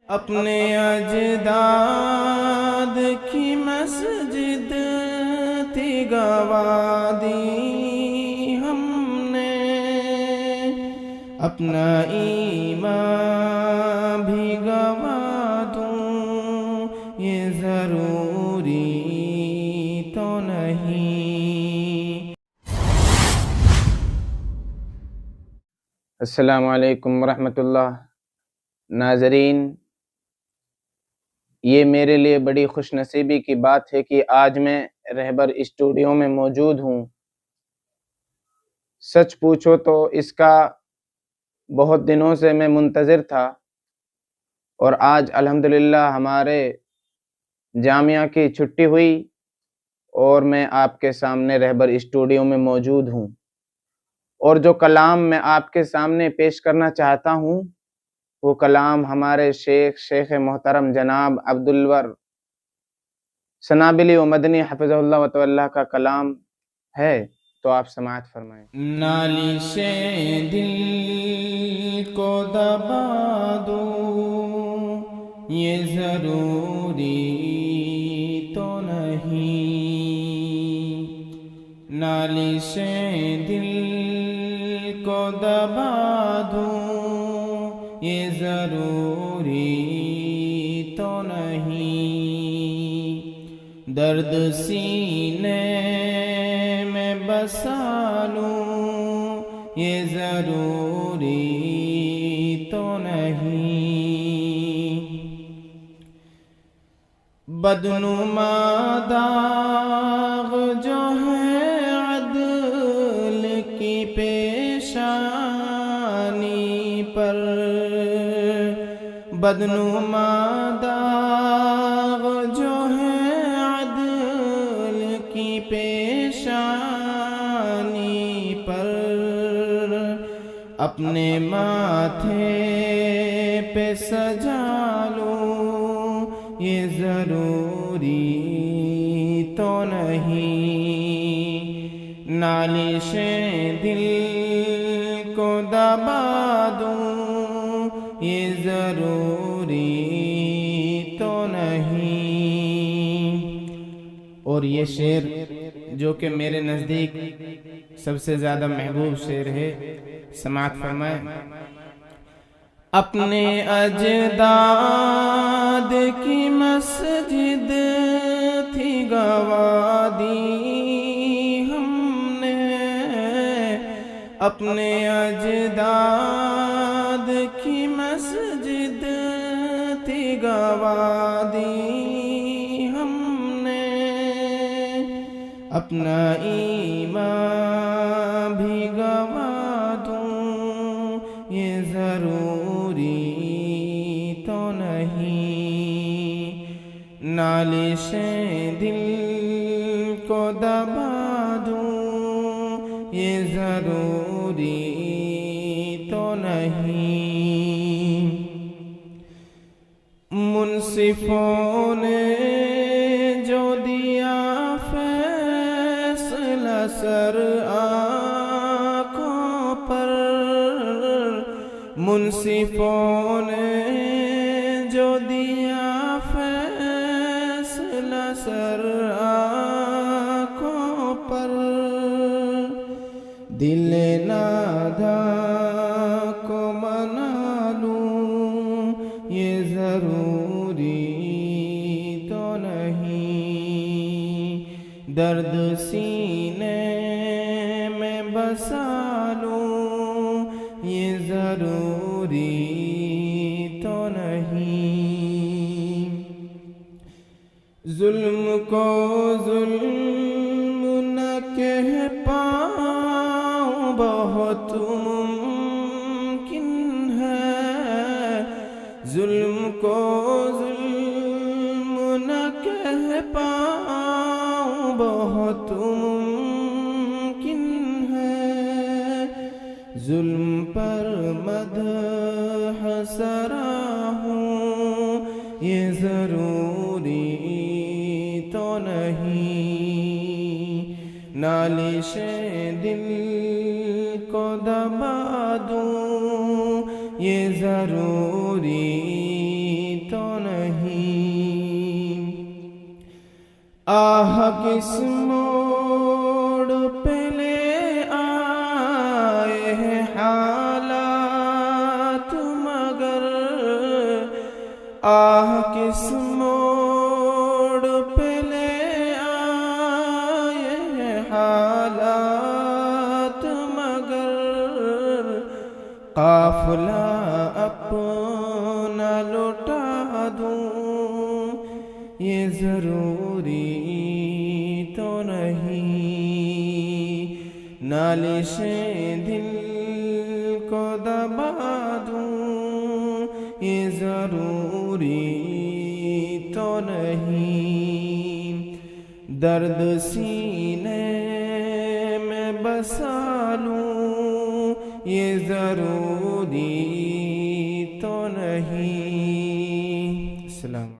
اپنے اجداد کی مسجد تھی گوا دی ہم نے، اپنا ایمان بھی گوا دوں یہ ضروری تو نہیں۔ السلام علیکم ورحمۃ اللہ۔ ناظرین، یہ میرے لیے بڑی خوش نصیبی کی بات ہے کہ آج میں رہبر اسٹوڈیو میں موجود ہوں۔ سچ پوچھو تو اس کا بہت دنوں سے میں منتظر تھا، اور آج الحمدللہ ہمارے جامعہ کی چھٹی ہوئی اور میں آپ کے سامنے رہبر اسٹوڈیو میں موجود ہوں، اور جو کلام میں آپ کے سامنے پیش کرنا چاہتا ہوں وہ کلام ہمارے شیخ محترم جناب عبدالور سنابلی و مدنی حفظہ اللہ و اللہ کا کلام ہے، تو آپ سماعت فرمائیں۔ نالش دل کو دبا دوں یہ ضروری تو نہیں، نالش دل کو دبا دوں یہ ضروری تو نہیں، درد سینے میں بسا لوں یہ ضروری تو نہیں، بدنما داغ جو ہے عدل کی پیشانی پر، بدنما داغ جو ہے عدل کی پیشانی پر، اپنے ماتھے پہ سجا لوں یہ ضروری تو نہیں، نالش دل کو دبا دوں یہ ضروری تو نہیں۔ اور یہ شعر جو کہ میرے نزدیک سب سے زیادہ محبوب شعر ہے، سماعت فرمائیں۔ اپنے اجداد کی مسجد تھی گوا دی ہم نے، اپنے اجداد کی مسجد تھی گوا دی ہم نے، اپنا ایمان بھی گوا دوں یہ ضروری تو نہیں، نالش دل کو دبا دوں یہ ضروری تو نہیں، منصفوں نے جو دیا فیصلہ سر آنکھوں پر، منصفوں نے جو دیا فیصلہ سر آنکھوں پر، دل ناداں کو منا لوں یہ ضروری تو نہیں، درد سینے میں بسا لوں یہ ضروری تو نہیں، ظلم کو ظلم نہ کہہ پاؤں بہت ممکن ہے، ظلم کو ظلم نہ کہہ پاؤں بہت ممکن ہے، ظلم پر مدح سرا ہوں یہ ضروری تو نہیں، نالش دل کو دبا دوں یہ ضروری آہ کس موڑ پہ لے آئے ہیں حالات مگر، آہ کس موڑ پہ لے آئے ہیں حالات مگر، قافلہ اپنا لوٹا دوں یہ ضروری تو نہیں، نالشیں دل کو دبا دوں یہ ضروری تو نہیں، درد سینے میں بسا لوں یہ ضروری تو نہیں۔ السلام